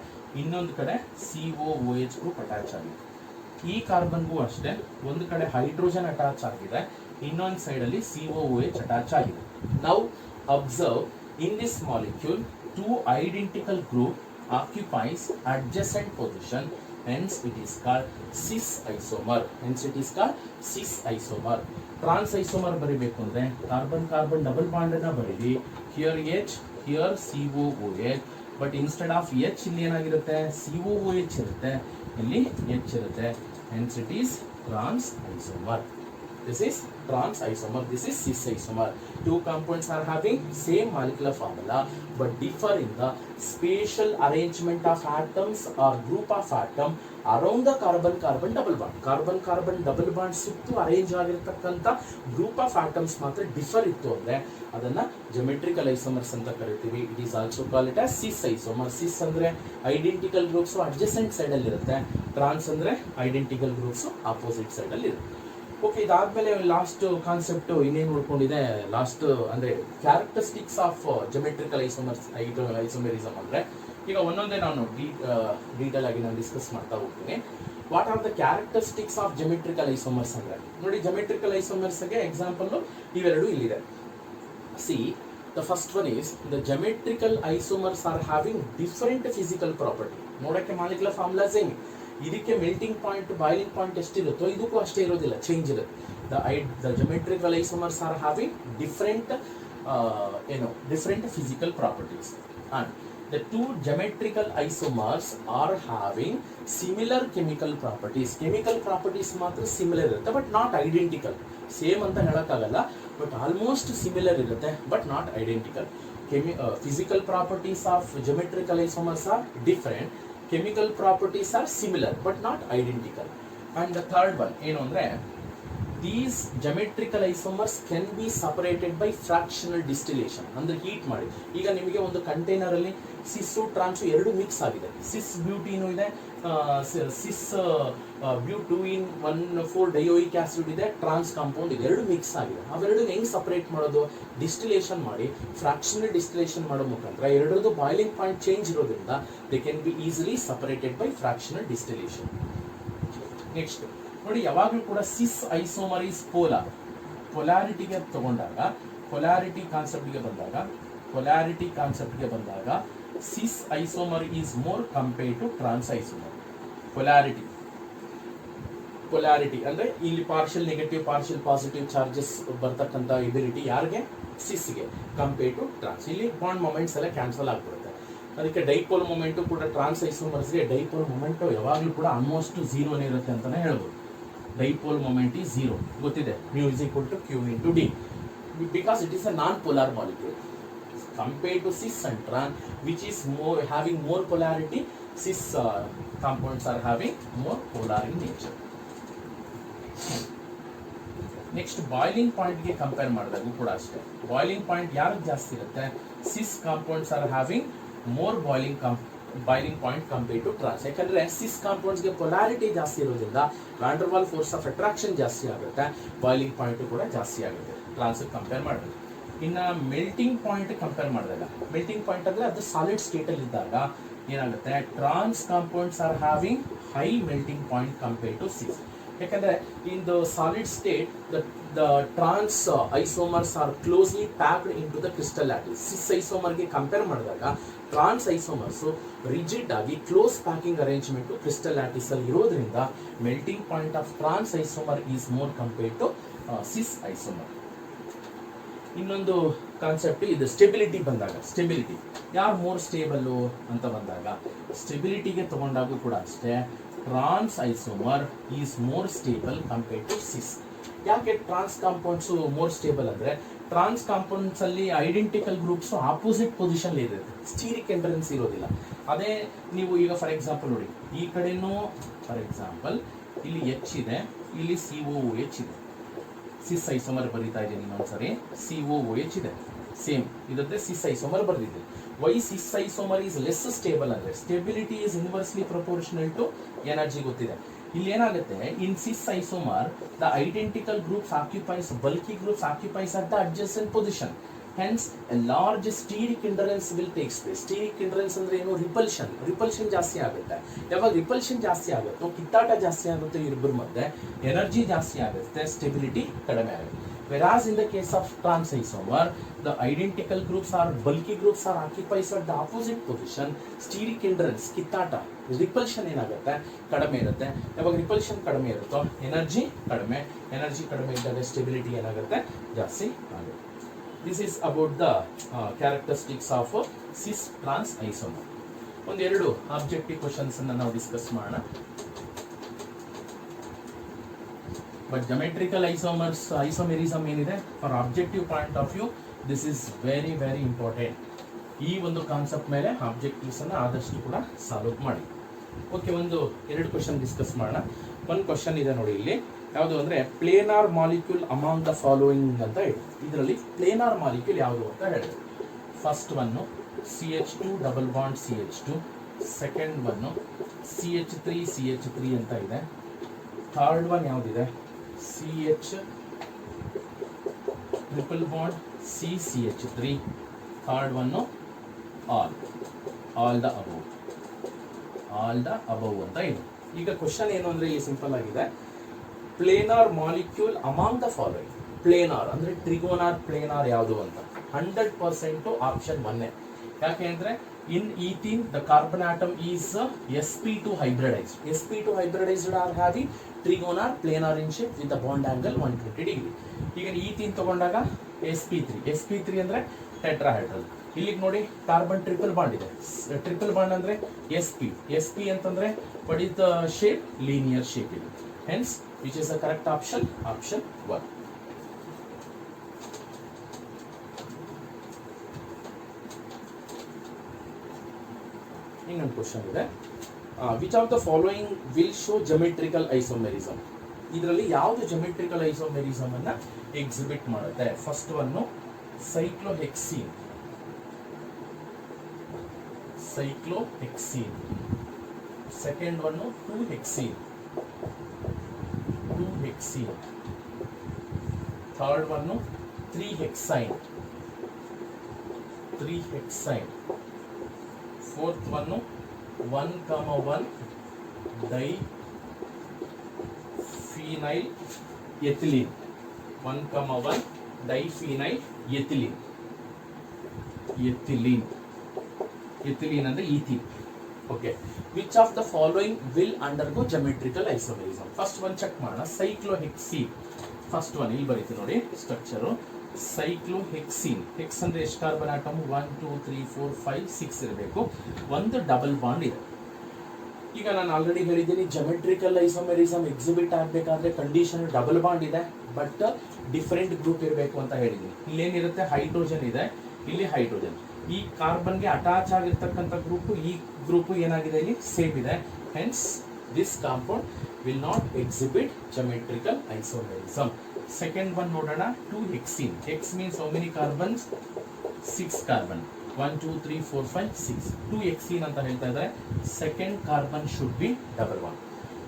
ಇನ್ನೊಂದು ಕಡೆ COOH ಗ್ರೂಪ್ ಅಟ್ಯಾಚ್ ಆಗಿದೆ. ಈ ಕಾರ್ಬನ್ಗೂ ಅಷ್ಟೇ ಒಂದು ಕಡೆ ಹೈಡ್ರೋಜನ್ ಅಟ್ಯಾಚ್ ಆಗಿದೆ, ಇನ್ನೊಂದು ಸೈಡ್ ಅಲ್ಲಿ COOH ಅಟ್ಯಾಚ್ ಆಗಿದೆ. ನಾವು observe in this molecule two identical group occupies adjacent position, hence it is called cis isomer. Trans isomer ಬರಿಬೇಕು ಅಂದ್ರೆ ಕಾರ್ಬನ್ ಕಾರ್ಬನ್ ಡಬಲ್ ಬಾಂಡ್ ಅನ್ನ ಬರೀರಿ. Here H, here COOH, but instead of H ಇಲ್ಲಿ ಏನಾಗಿರುತ್ತೆ? COOH ಇರುತ್ತೆ, ಇಲ್ಲಿ H ಇರುತ್ತೆ. Hence it is trans isomer. This is trans isomer. This is cis isomer. Two compounds are having same molecular formula but differ in the spatial arrangement of atoms or group of atom around the carbon carbon double bond. Carbon carbon double bond ಸುತ್ತು arrange ಆಗಿರತಕ್ಕಂತ group of atoms ಮಾತ್ರ differ ಇತ್ತು ಅಂದ್ರೆ ಅದನ್ನ geometrical isomers ಅಂತ ಕರಿತೀವಿ. It is also called it as cis isomer. Cis ಅಂದ್ರೆ identical groups adjacent side ಅಲ್ಲಿ ಇರುತ್ತೆ, ಟ್ರಾನ್ಸ್ ಅಂದ್ರೆ ಐಡೆಂಟಿಕಲ್ ಗ್ರೂಪ್ಸ್ ಆಪೋಸಿಟ್ ಸೈಡ್ ಅಲ್ಲಿ ಇರುತ್ತೆ. ಓಕೆ, ಇದಾದ್ಮೇಲೆ ಲಾಸ್ಟ್ ಕಾನ್ಸೆಪ್ಟ್ ಇನ್ನೇನು ಉಳ್ಕೊಂಡಿದೆ, ಲಾಸ್ಟ್ ಅಂದ್ರೆ ಕ್ಯಾರೆಕ್ಟರಿಸ್ಟಿಕ್ಸ್ ಆಫ್ ಜೆಮೆಟ್ರಿಕಲ್ ಐಸೋಮೆರಿಸಮ್ ಅಂದ್ರೆ ಈಗ ಒಂದೊಂದೇ ನಾನು ಡೀಟೇಲ್ ಆಗಿ ನಾನು ಡಿಸ್ಕಸ್ ಮಾಡ್ತಾ ಹೋಗ್ತೀನಿ. What are the characteristics of geometrical isomers ಅಂದ್ರೆ ನೋಡಿ, ಜೆಮೆಟ್ರಿಕಲ್ ಐಸೋಮರ್ಸ್ಗೆ ಎಕ್ಸಾಂಪಲ್ ಇವೆರಡು ಇಲ್ಲಿದೆ. See, the first one is the geometrical isomers are having different physical property. ನೋಡಕ್ಕೆ ಮಾಲಿಕ್ಯುಲರ್ ಫಾರ್ಮುಲಾ ಸೇಮ್, ಇದಕ್ಕೆ ಮೆಲ್ಟಿಂಗ್ ಪಾಯಿಂಟ್ ಬಾಯ್ಲಿಂಗ್ ಪಾಯಿಂಟ್ ಎಷ್ಟಿರುತ್ತೋ ಇದಕ್ಕೂ ಅಷ್ಟೇ ಇರೋದಿಲ್ಲ, ಚೇಂಜ್ ಇರುತ್ತೆ. The geometrical isomers are having different physical properties, and the two geometrical isomers are having similar chemical properties. Chemical properties ಮಾತ್ರ similar ಇರುತ್ತೆ but not identical. Same ಅಂತ ಹೇಳಕ್ಕಾಗಲ್ಲ, ಬಟ್ ಆಲ್ಮೋಸ್ಟ್ ಸಿಮಿಲರ್ ಇರುತ್ತೆ but not identical. Physical properties of geometrical isomers are different. Chemical properties are similar but not identical. And the third one ಏನು ಅಂದ್ರೆ these geometrical isomers can be separated by fractional distillation ಅಂದ್ರೆ heat ಮಾಡಿ. ಈಗ ನಿಮಗೆ ಒಂದು container ಅಲ್ಲಿ ಸಿಸ್ ಟ್ರಾನ್ಸ್ ಎರಡು mix ಆಗಿದೆ, ಸಿಸ್ ಬ್ಯೂಟಿನೂ ಇದೆ, ಸಿಸ್ ಬ್ಯೂಟೂಯಿನ್ 1,4 ಡಯೋಯಿಕ್ ಆಸಿಡ್ ಇದೆ, ಟ್ರಾನ್ಸ್ ಕಾಂಪೌಂಡ್ ಇದೆ, ಎರಡು ಮಿಕ್ಸ್ ಆಗಿದೆ. ಅವೆರಡು ಹೆಂಗ್ ಸಪರೇಟ್ ಮಾಡೋದು? ಡಿಸ್ಟಿಲೇಷನ್ ಮಾಡಿ, ಫ್ರಾಕ್ಷನಲ್ ಡಿಸ್ಟಿಲೇಷನ್ ಮಾಡೋ ಮುಖಾಂತರ ಎರಡರದ್ದು ಬಾಯ್ಲಿಂಗ್ ಪಾಯಿಂಟ್ ಚೇಂಜ್ ಇರೋದ್ರಿಂದ they can be easily separated by fractional distillation. Next ನೋಡಿ, ಯಾವಾಗಲೂ ಕೂಡ ಸಿಸ್ ಐಸೋಮರ್ ಈಸ್ ಪೋಲಾರ್. ಪೊಲಾರಿಟಿಗೆ ತಗೊಂಡಾಗ, ಪೊಲಾರಿಟಿ ಕಾನ್ಸೆಪ್ಟ್ಗೆ ಬಂದಾಗ cis isomer is more compared to trans isomer. Polarity ಅಂದ್ರೆ ಇಲ್ಲಿ partial negative, partial positive charges ಬರ್ತಕ್ಕಂಥ ಎಬಿಲಿಟಿ ಯಾರಿಗೆ? ಸಿಸ್ಗೆ ಕಂಪೇರ್ಡ್ ಟು ಟ್ರಾನ್ಸ್. ಇಲ್ಲಿ ಬಾಂಡ್ ಮೊಮೆಂಟ್ಸ್ ಎಲ್ಲ ಕ್ಯಾನ್ಸಲ್ ಆಗ್ಬಿಡುತ್ತೆ. ಅದಕ್ಕೆ ಡೈಪೋಲ್ ಮೊಮೆಂಟು ಕೂಡ ಟ್ರಾನ್ಸ್ ಐಸೋಮರ್ಸ್ಗೆ ಡೈಪೋಲ್ ಮೊಮೆಂಟು ಯಾವಾಗಲೂ ಕೂಡ ಆಲ್ಮೋಸ್ಟ್ ಝೀರೋನೇ ಇರುತ್ತೆ ಅಂತಾನೆ ಹೇಳ್ಬೋದು. ಡೈಪೋಲ್ ಮೊಮೆಂಟ್ ಈಸ್ ಝೀರೋ, ಗೊತ್ತಿದೆ, mu is equal to q into d, because it is a non-polar molecule compared to cis and tran, which is having more polarity. Cis compounds are having more polar in nature. Next boiling ಪಾಯಿಂಟ್ಗೆ compare ಮಾಡಿದಾಗೂ ಕೂಡ ಅಷ್ಟೇ, boiling point ಯಾರಿಗೆ ಜಾಸ್ತಿ ಇರುತ್ತೆ? Cis compounds are having more boiling point compare to trans. ಯಾಕಂದ್ರೆ cis ಕಾಂಪೌಂಡ್ಸ್ಗೆ polarity ಜಾಸ್ತಿ ಇರೋದ್ರಿಂದ van Waals force of attraction ಜಾಸ್ತಿ ಆಗುತ್ತೆ, ಬಾಯ್ಲಿಂಗ್ ಪಾಯಿಂಟ್ ಕೂಡ ಜಾಸ್ತಿ ಆಗುತ್ತೆ ಟ್ರಾನ್ಸ್ ಕಂಪೇರ್ ಮಾಡಿದ್ರೆ. ಇನ್ನು ಮೆಲ್ಟಿಂಗ್ ಪಾಯಿಂಟ್ ಕಂಪೇರ್ ಮಾಡಿದಾಗ, ಮೆಲ್ಟಿಂಗ್ ಪಾಯಿಂಟ್ ಅಂದ್ರೆ ಅದು ಸಾಲಿಡ್ ಸ್ಟೇಟ್ ಅಲ್ಲಿ ಇದ್ದಾಗ ಏನಾಗುತ್ತೆ? Trans compounds are having high melting point compare to cis. ಯಾಕಂದ್ರೆ in the solid state the trans isomers are closely packed into the crystal lattice. Cis ಐಸೋಮರ್ಗೆ compare ಮಾಡಿದಾಗ trans isomers rigid ಆಗಿ close packing arrangement crystal lattice ಅಲ್ಲಿ ಇರೋದ್ರಿಂದ melting point of trans isomer is more compared to cis isomer. ಇನ್ನೊಂದು concept ಇದು stability ಬಂದಾಗ, stability ಯಾರು more stable ಅಂತ ಬಂದಾಗ, ಸ್ಟೆಬಿಲಿಟಿಗೆ ತಗೊಂಡಾಗೂ ಕೂಡ ಅಷ್ಟೇ trans isomer is more stable compared to cis. ಯಾಕೆ ಟ್ರಾನ್ಸ್ ಕಾಂಪೌಂಡ್ಸ್ ಮೋರ್ ಸ್ಟೇಬಲ್ ಅಂದ್ರೆ, ಟ್ರಾನ್ಸ್ ಕಾಂಪೌಂಡ್ಸ್ ಅಲ್ಲಿ ಐಡೆಂಟಿಕಲ್ ಗ್ರೂಪ್ಸ್ ಆಪೋಸಿಟ್ ಪೊಸಿಷನ್ ಇರುತ್ತೆ, ಸ್ಟೀರಿಕ್ ಎಂಟ್ರೆನ್ಸ್ ಇರೋದಿಲ್ಲ. ಅದೇ ನೀವು ಈಗ ಫಾರ್ ಎಕ್ಸಾಂಪಲ್ ನೋಡಿ, ಈ ಕಡೆನೂ ಫಾರ್ ಎಕ್ಸಾಂಪಲ್ ಇಲ್ಲಿ ಎಚ್ ಇದೆ, ಇಲ್ಲಿ COOH ಇದೆ, ಸಿಸ್ ಐಸೋಮರ್ ಬರೀತಾ ಇದ್ದೀನಿ ಇನ್ನೊಂದ್ಸರಿ, COOH ಇದೆ, ಸೇಮ್ ಇರುತ್ತೆ, ಸಿಸ್ ಐಸೋಮರ್ ಬರೆದಿದೆ. Why cis isomer is less stable ಅಂದ್ರೆ stability is inversely proportional to energy. ಗೊತ್ತಿದೆ, ಇಲ್ಲಿ ಏನಾಗುತ್ತೆ, in cis isomer the identical groups occupies bulky groups occupies at the adjacent position, hence a large steric hindrance will takes place. Steric hindrance ಅಂದ್ರೆ ಏನು? Repulsion ಜಾಸ್ತಿ ಆಗುತ್ತೆ. ಯಾವಾಗ repulsion ಜಾಸ್ತಿ ಆಗುತ್ತೋ, ಕಿತ್ತಾಟ ಜಾಸ್ತಿ ಆಗುತ್ತೆ ಇಬ್ಬರ ಮಧ್ಯೆ, ಎನರ್ಜಿ ಜಾಸ್ತಿ ಆಗುತ್ತೆ, ಸ್ಟೆಬಿಲಿಟಿ ಕಡಿಮೆ ಆಗುತ್ತೆ. Whereas in the case of trans isomer, the identical groups are bulky groups are occupies at the opposite position. Steric hindrance, ಕಿತ್ತಾಟ, ರಿಪಲ್ಷನ್ ಏನಾಗುತ್ತೆ? ಕಡಿಮೆ ಇರುತ್ತೆ. ಯಾವಾಗ ರಿಪಲ್ಷನ್ ಕಡಿಮೆ ಇರುತ್ತೋ ಎನರ್ಜಿ ಕಡಿಮೆ ಇದ್ದಾಗ ಸ್ಟೆಬಿಲಿಟಿ ಏನಾಗುತ್ತೆ? ಜಾಸ್ತಿ ಆಗುತ್ತೆ. This is about the characteristics of cis trans isomer. ಒಂದೆರಡು ಆಬ್ಜೆಕ್ಟಿವ್ ಕ್ವಶನ್ಸ್ ಅನ್ನು ನಾವು ಡಿಸ್ಕಸ್ ಮಾಡೋಣ. ಬಟ್ ಜಮೆಟ್ರಿಕಲ್ ಐಸೋಮೆರಿಸಮ್ ಏನಿದೆ, for objective point of view this is very very important. ಈ ಒಂದು ಕಾನ್ಸೆಪ್ಟ್ ಮೇಲೆ ಆಬ್ಜೆಕ್ಟಿವ್ಸ್ ಅನ್ನು ಆದಷ್ಟು ಕೂಡ ಸಾಲ್ವ್ ಮಾಡಿ. ಓಕೆ, ಎರಡು ಕ್ವಶನ್ ಡಿಸ್ಕಸ್ ಮಾಡೋಣ. ಒಂದು ಕ್ವಶನ್ ಇದೆ ನೋಡಿ ಇಲ್ಲಿ, ಯಾವುದು ಅಂದರೆ planar molecule among the following ಅಂತ ಹೇಳಿ. ಇದರಲ್ಲಿ ಪ್ಲೇನಾರ್ ಮಾಲಿಕ್ಯೂಲ್ ಯಾವುದು ಅಂತ ಹೇಳಿದ್ರು. First one CH2 double bond CH2, second one CH3 ಅಂತ ಇದೆ. ಥರ್ಡ್ ಒನ್ ಯಾವುದಿದೆ? CH triple bond CH3. Third one all the above ಅಂತ ಇದೆ. ಈಗ ಕ್ವಶನ್ ಏನು ಅಂದರೆ ಇಲ್ಲಿ ಸಿಂಪಲ್ ಆಗಿದೆ, planar molecule among the following. Planar ಅಂದರೆ ಟ್ರಿಗೋನಾರ್ ಪ್ಲೇನಾರ್ ಯಾವುದು ಅಂತ 100% ಆಪ್ಷನ್ 1. ಯಾಕೆ ಅಂದರೆ in ethene the carbon atom is sp2 hybridized. sp2 hybridized are having trigonar planar in shape with a bond angle 120 degree. ಈಗ ಈಥೀನ್ ತಗೊಂಡಾಗ sp3 ಅಂದ್ರೆ tetrahedral. ಇಲ್ಲಿಗೆ ನೋಡಿ ಕಾರ್ಬನ್ ಟ್ರಿಪಲ್ ಬಾಂಡ್ ಇದೆ. ಟ್ರಿಪಲ್ ಬಾಂಡ್ ಅಂದ್ರೆ sp ಅಂತಂದ್ರೆ what is the shape? linear shape ಇದೆ. Hence which is the correct option? Option 1. ಇನ್ನೊಂದು ಕ್ವಶನ್ ಇದೆ, which of the following will show geometrical isomerism. ಇದರಲ್ಲಿ ಯಾವುದು ಜೊಮೆಟ್ರಿಕಲ್ ಐಸೋಮೆರಿಸಮ್ ಅನ್ನ ಎಕ್ಸಿಬಿಟ್ ಮಾಡುತ್ತೆ? First one cyclohexene. Second one 2-hexene. Third one 3-hexine. Fourth one 1,1 diphenyl ethylene. 1,1 diphenyl ethylene. Ethylene ಅಂದ್ರೆ ethene. Okay, which of the following will undergo geometrical isomerism? First one check ಮಾಡೋಣ. Cyclohexene. First one ಇಲ್ಲಿ ಬರೀತೀವಿ ನೋಡಿ structure. ಸೈಕ್ಲೋಹೆಕ್ಸೀನ್. Hex ಅಂದ್ರೆ ಎಷ್ಟು carbon atom? 1 2 3 4 5 6 ಇರಬೇಕು. ಒಂದು double bond ಇದೆ. ಈಗ ನಾನು ಆಲ್ರೆಡಿ ಹೇಳಿದ್ದೀನಿ, ಜೊಮೆಟ್ರಿಕಲ್ ಐಸೋಮೆರಿಸಮ್ ಎಕ್ಸಿಬಿಟ್ ಆಗಬೇಕಾದ್ರೆ ಕಂಡೀಷನ್ ಡಬಲ್ ಬಾಂಡ್ ಇದೆ, ಬಟ್ ಡಿಫರೆಂಟ್ ಗ್ರೂಪ್ ಇರಬೇಕು ಅಂತ ಹೇಳಿದ್ದೀನಿ. ಇಲ್ಲೇನಿರುತ್ತೆ? ಹೈಡ್ರೋಜನ್ ಇದೆ, ಇಲ್ಲಿ ಹೈಡ್ರೋಜನ್. ಈ ಕಾರ್ಬನ್ಗೆ ಅಟ್ಯಾಚ್ ಆಗಿರ್ತಕ್ಕಂಥ ಗ್ರೂಪ್, ಈ ಗ್ರೂಪ್ ಏನಾಗಿದೆ ಇಲ್ಲಿ ಸೇಮ್ ಇದೆ. Hence this compound will not exhibit geometrical isomerism. Second one ನೋಡೋಣ, 2-hexene. Hex means how many carbons? 6 carbon. 1 2 3 4 5 6. 2-hexene ಅಂತ ಹೇಳ್ತಾ ಇದ್ದಾರೆ. Second carbon should B double bond.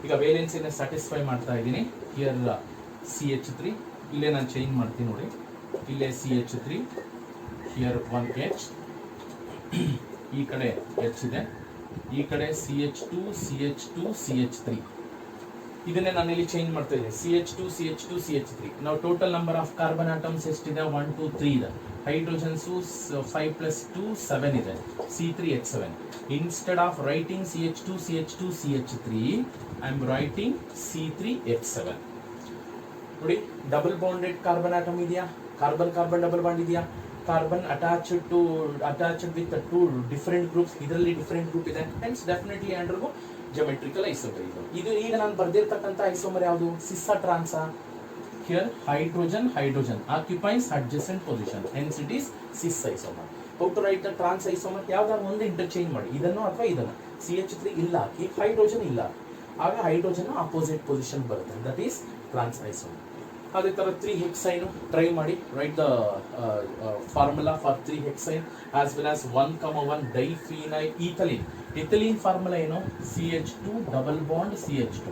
ಈಗ ವೇಲೆನ್ಸಿನ ಸ್ಯಾಟಿಸ್ಫೈ ಮಾಡ್ತಾ ಇದ್ದೀನಿ. Here CH3. ಇಲ್ಲೇ ನಾನು ಚೇಂಜ್ ಮಾಡ್ತೀನಿ ನೋಡಿ. ಇಲ್ಲೇ CH3, ಹಿಯರ್ 1H. ಈ ಕಡೆ H ಇದೆ, ಈ ಕಡೆ CH2 CH3. ಇದನ್ನೇ ನಾನು ಇಲ್ಲಿ ಚೇಂಜ್ ಮಾಡ್ತಾ ಇದ್ದೀನಿ. CH2 CH3. ನಾವು total number of carbon atoms ಎಷ್ಟಿದೆ? 1 2 3 ಇದೆ. ಹೈಡ್ರೋಜನ್ಸು 5 + 2 7 ಇದೆ. C3H7. Instead of writing CH2 CH3, I am writing C3H7. ನೋಡಿ, ಡಬಲ್ ಬಾಂಡೆಡ್ ಕಾರ್ಬನ್ ಆಟಮ್ ಇದೆಯಾ? ಕಾರ್ಬನ್ ಡಬಲ್ ಬಾಂಡ್ ಇದೆಯಾ? Carbon attached with 2 different groups. ಇದರಲ್ಲಿ ಡಿಫರೆಂಟ್ ಗ್ರೂಪ್ ಇದೆ. Hence definitely undergo geometrical isomerism. ಇದು ಈಗ ನಾನು ಬರ್ದಿರ್ತಕ್ಕಂಥ ಐಸೋಮರ್ ಯಾವುದು? ಸಿಸ್ಸಾ ಟ್ರಾನ್ಸಾ? Here hydrogen occupies adjacent position, hence it is cis isomer. How to write the trans isomer? ಯಾವ್ದಾದ್ರು ಒಂದು ಇಂಟರ್ಚೇಂಜ್ ಮಾಡಿ, ಇದನ್ನು ಅಥವಾ ಇದನ್ನು. CH3 ಇಲ್ಲ ಹಾಕಿ, ಹೈಡ್ರೋಜನ್ ಇಲ್ಲ, ಆಗ ಹೈಡ್ರೋಜನ್ ಅಪೋಸಿಟ್ ಪೊಸಿಷನ್ ಬರುತ್ತೆ. That is trans isomer. ಅದೇ ತರ 3-hexine ಟ್ರೈ ಮಾಡಿ. Write the formula for 3-hexine as well as 1,1 diphenyl ethylene. Ethylene formula ಏನು? CH2 double bond CH2.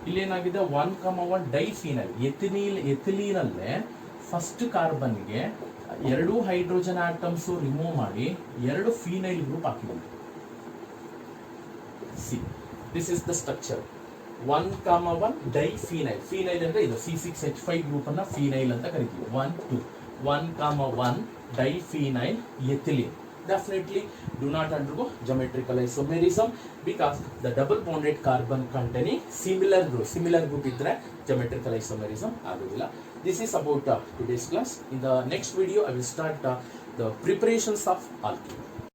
ಇಲ್ಲೇನಾಗಿದೆ? 1,1 ಡೈಫಿನೈಲ್. ಎಥಿಲೀನ್ ಅಲ್ಲೇ ಫಸ್ಟ್ ಕಾರ್ಬನ್ಗೆ 2 ಹೈಡ್ರೋಜನ್ ಆಟಮ್ಸ್ ರಿಮೂವ್ ಮಾಡಿ 2 phenyl group ಹಾಕಿದ್ದೀವಿ. See, this is the structure. 1,1 diphenyl. Phenyl ಅಂದ್ರೆ ಇದು C6H5 group ಅನ್ನ phenyl ಅಂತ ಕರಿತೀವಿ. 1,1 diphenyl ethylene. Definitely do not undergo geometrical isomerism because the double bonded carbon containing similar group idre geometrical isomerism agudilla. This is about today's class. In the next video I will start the preparations of alkene.